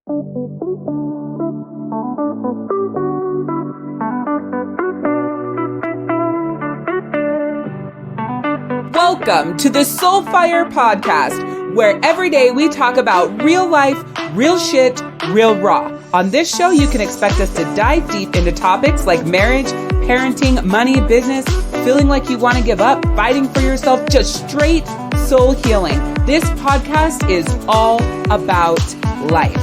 Welcome to the Soulfire podcast, where every day we talk about real life, real shit, real raw. On this show, you can expect us to dive deep into topics like marriage, parenting, money, business, feeling like you want to give up, fighting for yourself, just straight soul healing. This podcast is all about life.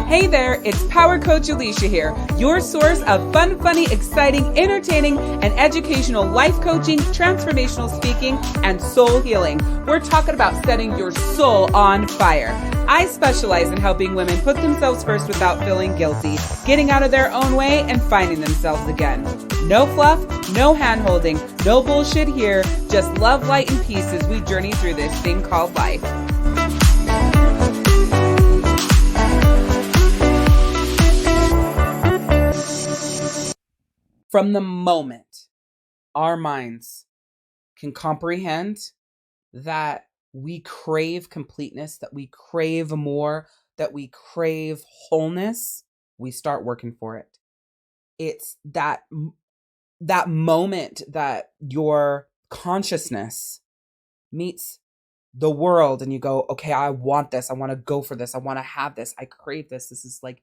Hey there, it's Power Coach Alicia here, your source of fun, funny, exciting, entertaining, and educational life coaching, transformational speaking, and soul healing. We're talking about setting your soul on fire. I specialize in helping women put themselves first without feeling guilty, getting out of their own way, and finding themselves again. No fluff, no hand-holding, no bullshit here, just love, light, and peace as we journey through this thing called life. From the moment our minds can comprehend that we crave completeness, that we crave more, that we crave wholeness, we start working for it. It's that moment that your consciousness meets the world and you go, okay, I want this. I want to go for this. I want to have this. I crave this. This is like,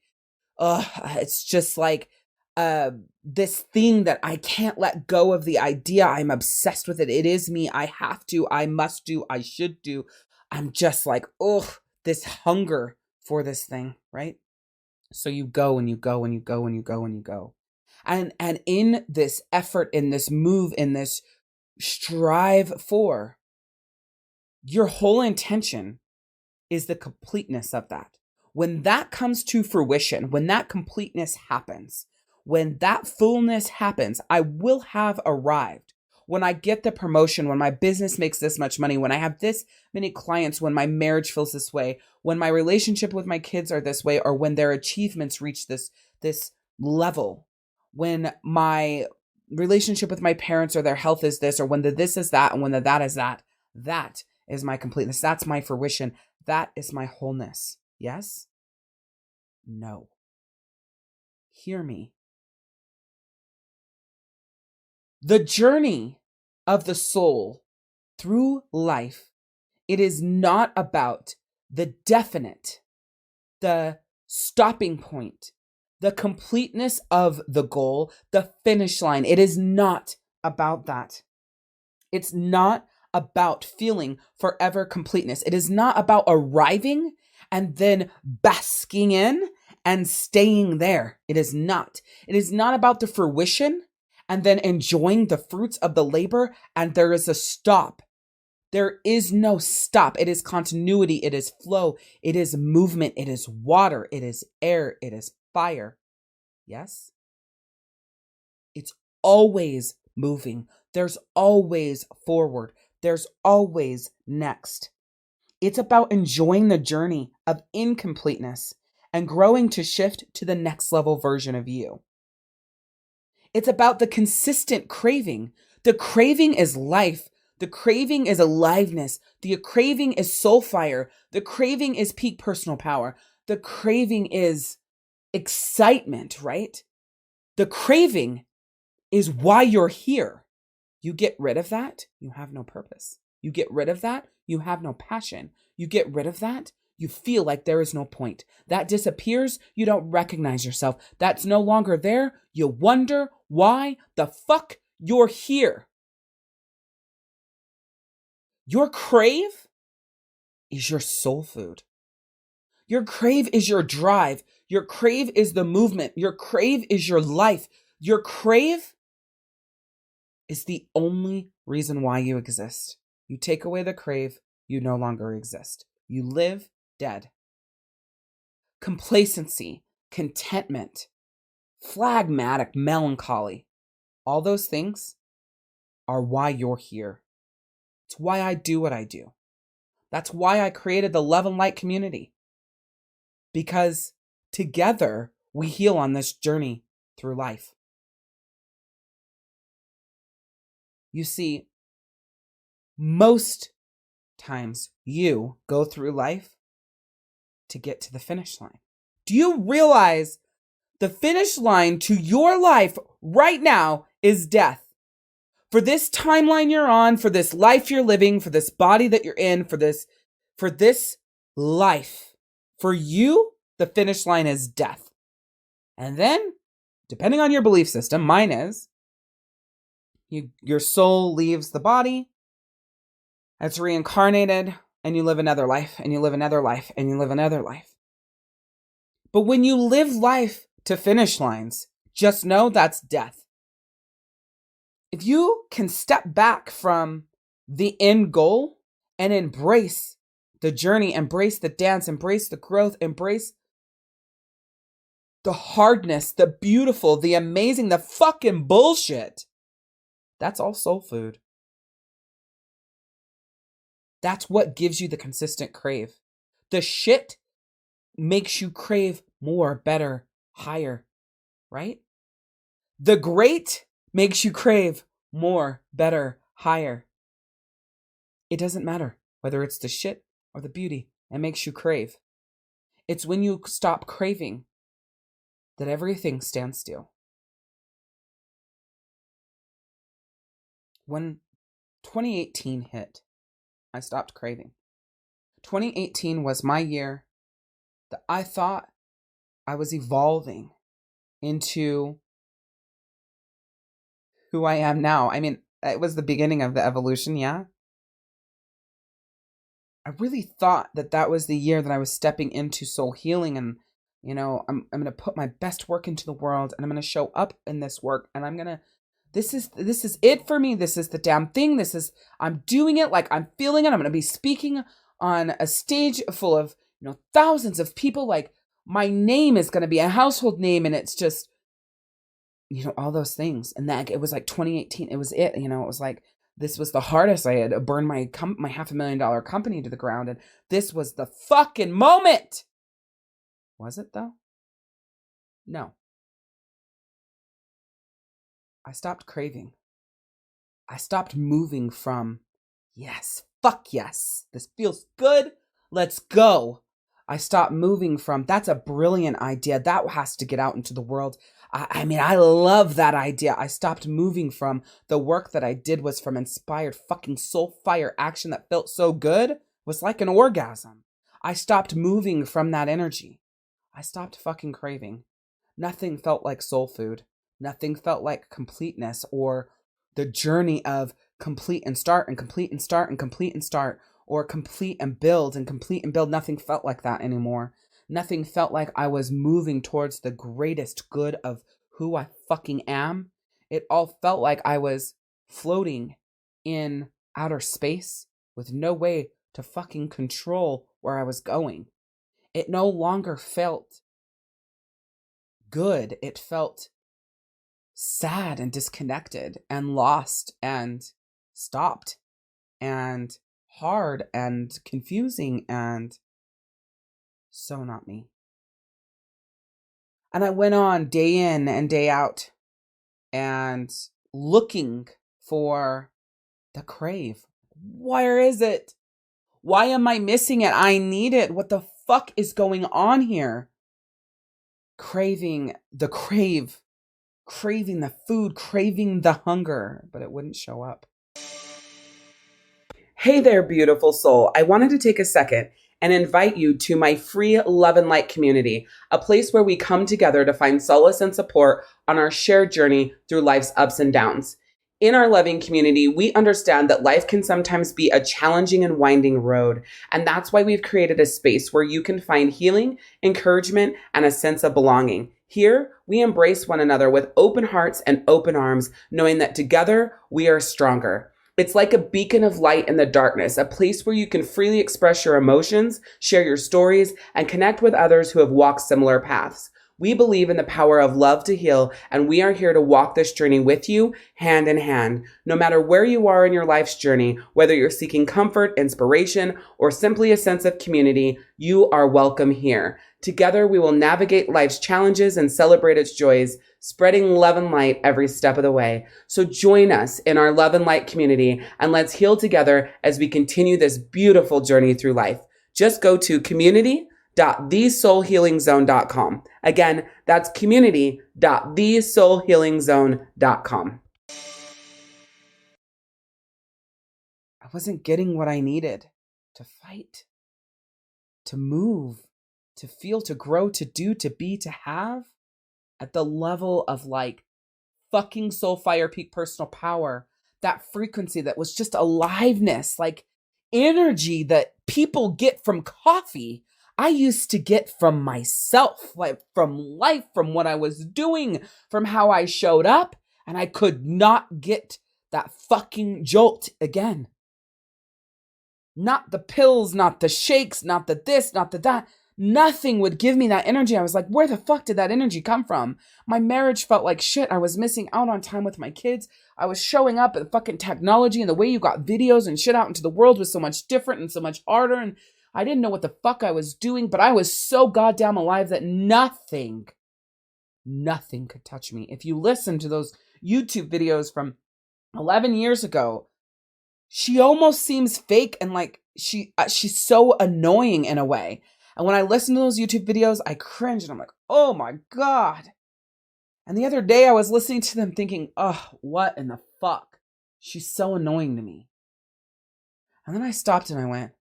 it's just like, this thing that I can't let go of the idea. I'm obsessed with it. It is me. I have to, I must do, I should do. I'm just like, this hunger for this thing, right? So you go and you go and you go and you go and you go. And in this effort, in this move, in this strive for, your whole intention is the completeness of that. When that comes to fruition, when that completeness happens, when that fullness happens, I will have arrived. When I get the promotion, when my business makes this much money, when I have this many clients, when my marriage feels this way, when my relationship with my kids are this way, or when their achievements reach this level, when my relationship with my parents or their health is this, or when the this is that, and when the that is that, that is my completeness. That's my fruition. That is my wholeness. Yes? No. Hear me. The journey of the soul through life, it is not about the definite, the stopping point, the completeness of the goal, the finish line. It is not about that. It's not about feeling forever completeness. It is not about arriving and then basking in and staying there. It is not. It is not about the fruition and then enjoying the fruits of the labor, and there is a stop. There is no stop. It is continuity. It is flow. It is movement. It is water. It is air. It is fire. Yes? It's always moving. There's always forward. There's always next. It's about enjoying the journey of incompleteness and growing to shift to the next level version of you. It's about the consistent craving. The craving is life. The craving is aliveness. The craving is soul fire. The craving is peak personal power. The craving is excitement, right? The craving is why you're here. You get rid of that, you have no purpose. You get rid of that, you have no passion. You get rid of that, you feel like there is no point. That disappears, you don't recognize yourself. That's no longer there. You wonder why the fuck you're here. Your crave is your soul food. Your crave is your drive. Your crave is the movement. Your crave is your life. Your crave is the only reason why you exist. You take away the crave, you no longer exist. You live dead. Complacency, contentment, phlegmatic melancholy, all those things are why you're here. It's why I do what I do. That's why I created the Love and Light community. Because together we heal on this journey through life. You see, most times you go through life to get to the finish line. Do you realize the finish line to your life right now is death? For this timeline you're on, for this life you're living, for this body that you're in, for this life, for you, the finish line is death. And then, depending on your belief system, mine is, your soul leaves the body, it's reincarnated, and you live another life, and you live another life, and you live another life. But when you live life to finish lines, just know that's death. If you can step back from the end goal and embrace the journey, embrace the dance, embrace the growth, embrace the hardness, the beautiful, the amazing, the fucking bullshit, that's all soul food. That's what gives you the consistent crave. The shit makes you crave more, better, higher, right? The great makes you crave more, better, higher. It doesn't matter whether it's the shit or the beauty. It makes you crave. It's when you stop craving that everything stands still. When 2018 hit, I stopped craving. 2018 was my year that I thought I was evolving into who I am now. I mean, it was the beginning of the evolution, yeah. I really thought that was the year that I was stepping into soul healing, and I'm going to put my best work into the world, and I'm going to show up in this work, and this is it for me. This is the damn thing. I'm doing it like I'm feeling it. I'm going to be speaking on a stage full of, thousands of people. Like, my name is going to be a household name, and it's just, all those things. And that it was like 2018. It was it. It was like, this was the hardest. I had burned my $500,000 company to the ground, and this was the fucking moment. Was it though? No. I stopped craving. I stopped moving from, yes, fuck yes, this feels good, let's go. I stopped moving from, that's a brilliant idea, that has to get out into the world. I mean, I love that idea. I stopped moving from, the work that I did was from inspired fucking soul fire action that felt so good, was like an orgasm. I stopped moving from that energy. I stopped fucking craving. Nothing felt like soul food. Nothing felt like completeness or the journey of complete and start and complete and start and complete and start, or complete and build and complete and build. Nothing felt like that anymore. Nothing felt like I was moving towards the greatest good of who I fucking am. It all felt like I was floating in outer space with no way to fucking control where I was going. It no longer felt good. It felt sad and disconnected and lost and stopped and hard and confusing and so not me. And I went on day in and day out and looking for the crave. Where is it? Why am I missing it? I need it. What the fuck is going on here? Craving the crave. Craving the food, craving the hunger, but it wouldn't show up. Hey there, beautiful soul. I wanted to take a second and invite you to my free Love and Light community, a place where we come together to find solace and support on our shared journey through life's ups and downs. In our loving community, we understand that life can sometimes be a challenging and winding road, and that's why we've created a space where you can find healing, encouragement, and a sense of belonging. Here, we embrace one another with open hearts and open arms, knowing that together we are stronger. It's like a beacon of light in the darkness, a place where you can freely express your emotions, share your stories, and connect with others who have walked similar paths. We believe in the power of love to heal, and we are here to walk this journey with you hand in hand. No matter where you are in your life's journey, whether you're seeking comfort, inspiration, or simply a sense of community, you are welcome here. Together, we will navigate life's challenges and celebrate its joys, spreading love and light every step of the way. So join us in our love and light community, and let's heal together as we continue this beautiful journey through life. Just go to community.thesoulhealingzone.com. Again, that's community.thesoulhealingzone.com. I wasn't getting what I needed to fight, to move, to feel, to grow, to do, to be, to have at the level of like fucking soul fire peak personal power, that frequency that was just aliveness, like energy that people get from coffee. I used to get from myself, like from life, from what I was doing, from how I showed up, and I could not get that fucking jolt again. Not the pills, not the shakes, not the this, not the that. Nothing would give me that energy. I was like, where the fuck did that energy come from? My marriage felt like shit. I was missing out on time with my kids. I was showing up at fucking technology, and the way you got videos and shit out into the world was so much different and so much harder. And I didn't know what the fuck I was doing, but I was so goddamn alive that nothing could touch me. If you listen to those YouTube videos from 11 years ago, she almost seems fake and like she's so annoying in a way. And when I listen to those YouTube videos, I cringe and I'm like, oh my God. And the other day I was listening to them thinking, oh, what in the fuck? She's so annoying to me. And then I stopped and I went,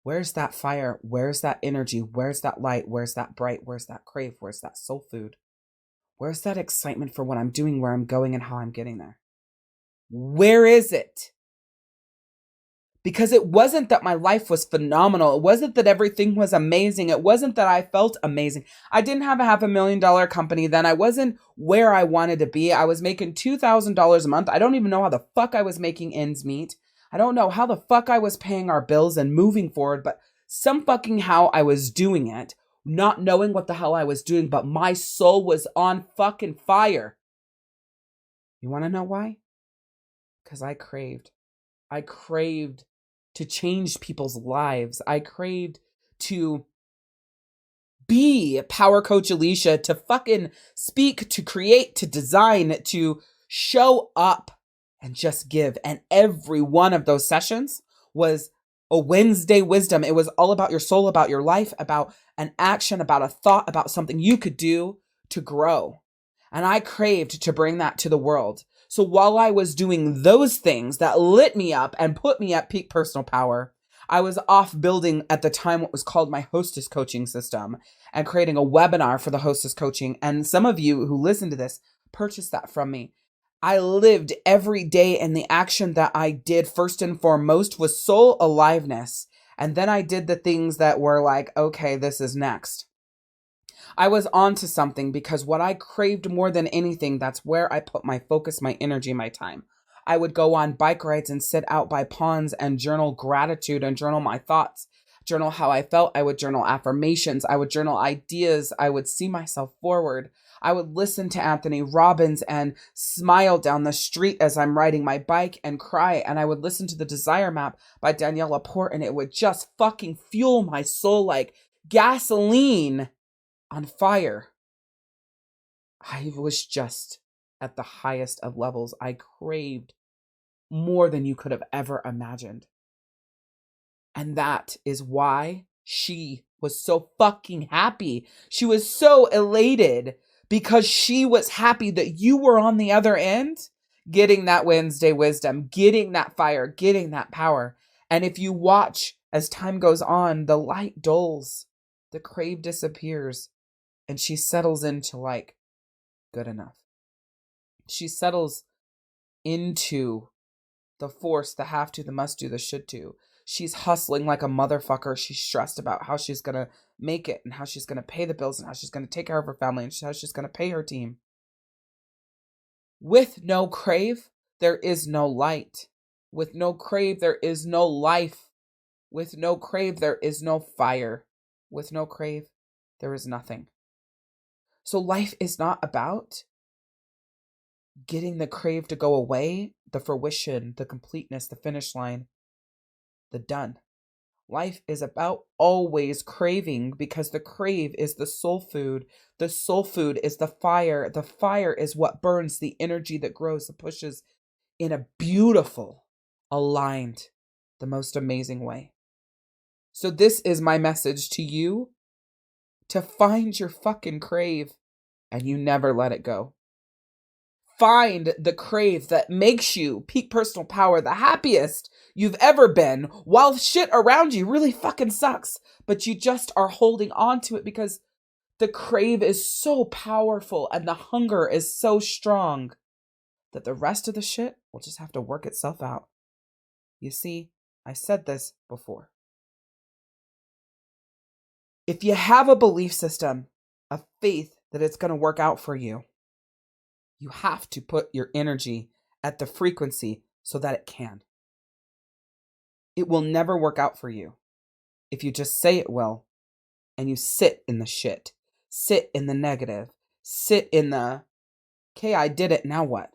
where's that fire? Where's that energy? Where's that light? Where's that bright? Where's that crave? Where's that soul food? Where's that excitement for what I'm doing, where I'm going, and how I'm getting there? Where is it? Because it wasn't that my life was phenomenal. It wasn't that everything was amazing. It wasn't that I felt amazing. I didn't have a $500,000 company then. I wasn't where I wanted to be. I was making $2,000 a month. I don't even know how the fuck I was making ends meet. I don't know how the fuck I was paying our bills and moving forward, but some fucking how I was doing it, not knowing what the hell I was doing, but my soul was on fucking fire. You want to know why? Because I craved to change people's lives. I craved to be Power Coach Alicia, to fucking speak, to create, to design, to show up and just give. And every one of those sessions was a Wednesday wisdom. It was all about your soul, about your life, about an action, about a thought, about something you could do to grow. And I craved to bring that to the world. So while I was doing those things that lit me up and put me at peak personal power, I was off building at the time what was called my hostess coaching system and creating a webinar for the hostess coaching. And some of you who listen to this purchased that from me. I lived every day, and the action that I did first and foremost was soul aliveness. And then I did the things that were like, okay, this is next. I was onto something because what I craved more than anything, that's where I put my focus, my energy, my time. I would go on bike rides and sit out by ponds and journal gratitude and journal my thoughts, journal how I felt. I would journal affirmations. I would journal ideas. I would see myself forward. I would listen to Anthony Robbins and smile down the street as I'm riding my bike and cry. And I would listen to the Desire Map by Danielle Laporte, and it would just fucking fuel my soul like gasoline on fire. I was just at the highest of levels. I craved more than you could have ever imagined. And that is why she was so fucking happy. She was so elated because she was happy that you were on the other end, getting that Wednesday wisdom, getting that fire, getting that power. And if you watch as time goes on, the light dulls, the crave disappears, and she settles into like, good enough. She settles into the force, the have to, the must do, the should do. She's hustling like a motherfucker. She's stressed about how she's going to make it and how she's going to pay the bills and how she's going to take care of her family and how she's going to pay her team. With no crave, there is no light. With no crave, there is no life. With no crave, there is no fire. With no crave, there is nothing. So life is not about getting the crave to go away, the fruition, the completeness, the finish line, the done. Life is about always craving, because the crave is the soul food. The soul food is the fire. The fire is what burns the energy that grows, that pushes in a beautiful, aligned, the most amazing way. So this is my message to you, to find your fucking crave and you never let it go. Find the crave that makes you peak personal power, the happiest you've ever been, while shit around you really fucking sucks, but you just are holding on to it because the crave is so powerful and the hunger is so strong that the rest of the shit will just have to work itself out. You see, I said this before. If you have a belief system, a faith that it's going to work out for you, you have to put your energy at the frequency so that it can. It will never work out for you if you just say it will and you sit in the shit, sit in the negative, sit in the, okay, I did it, now what?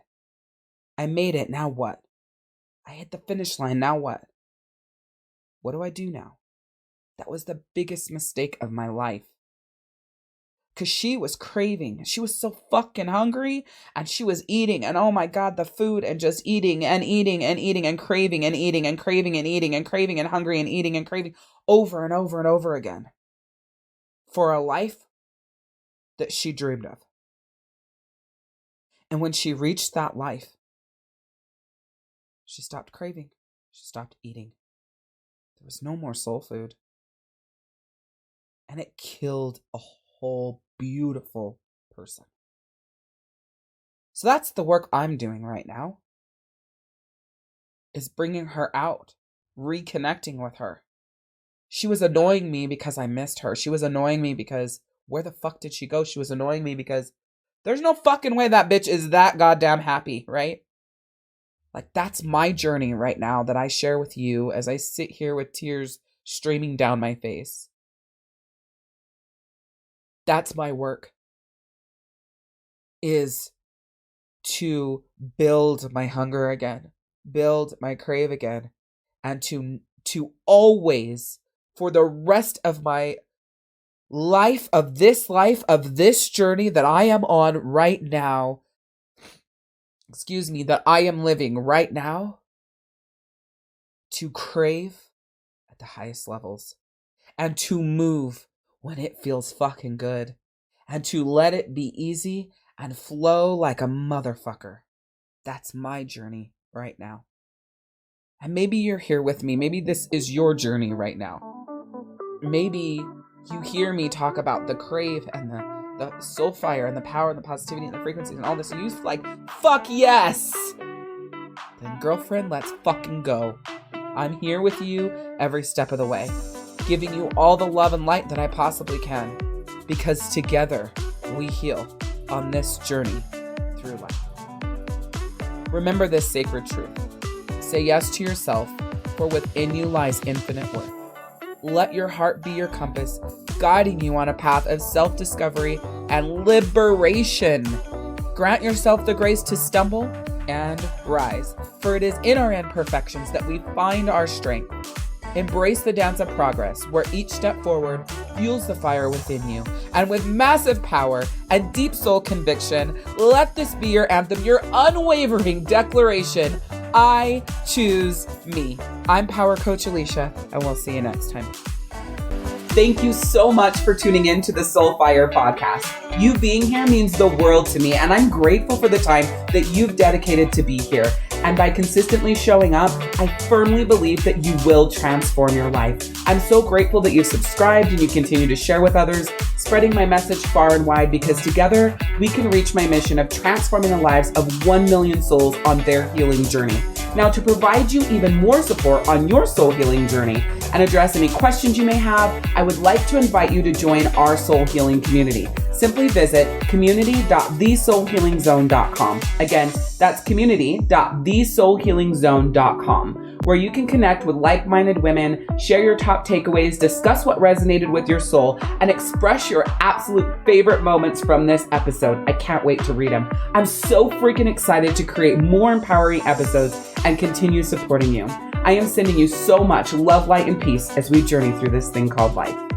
I made it, now what? I hit the finish line, now what? What do I do now? That was the biggest mistake of my life. Because she was craving. She was so fucking hungry and she was eating. And oh my God, the food and just eating and eating and eating and craving and eating and craving and eating and craving and hungry and eating and craving over and over and over again. For a life that she dreamed of. And when she reached that life, she stopped craving. She stopped eating. There was no more soul food. And it killed a whole beautiful person. So that's the work I'm doing right now, is bringing her out, reconnecting with her. She was annoying me because I missed her. She was annoying me because where the fuck did she go? She was annoying me because there's no fucking way that bitch is that goddamn happy, right? Like, that's my journey right now that I share with you as I sit here with tears streaming down my face. That's my work, is to build my hunger again, build my crave again, and to always, for the rest of my life, of this journey that I am on right now, that I am living right now, to crave at the highest levels and to move when it feels fucking good, and to let it be easy and flow like a motherfucker. That's my journey right now. And maybe you're here with me. Maybe this is your journey right now. Maybe you hear me talk about the crave and the soul fire and the power and the positivity and the frequencies and all this, and you're like, fuck yes! Then girlfriend, let's fucking go. I'm here with you every step of the way, giving you all the love and light that I possibly can, because together we heal on this journey through life. Remember this sacred truth. Say yes to yourself, for within you lies infinite worth. Let your heart be your compass, guiding you on a path of self-discovery and liberation. Grant yourself the grace to stumble and rise, for it is in our imperfections that we find our strength. Embrace the dance of progress, where each step forward fuels the fire within you. And with massive power and deep soul conviction, let this be your anthem, your unwavering declaration: I choose me. I'm Power Coach Alicia, and we'll see you next time. Thank you so much for tuning in to the Soul Fire podcast. You being here means the world to me, and I'm grateful for the time that you've dedicated to be here. And by consistently showing up, I firmly believe that you will transform your life. I'm so grateful that you've subscribed and you continue to share with others, spreading my message far and wide, because together we can reach my mission of transforming the lives of 1 million souls on their healing journey. Now, to provide you even more support on your soul healing journey and address any questions you may have, I would like to invite you to join our soul healing community. Simply visit community.thesoulhealingzone.com. Again, that's community.thesoulhealingzone.com, where you can connect with like-minded women, share your top takeaways, discuss what resonated with your soul, and express your absolute favorite moments from this episode. I can't wait to read them. I'm so freaking excited to create more empowering episodes and continue supporting you. I am sending you so much love, light, and peace as we journey through this thing called life.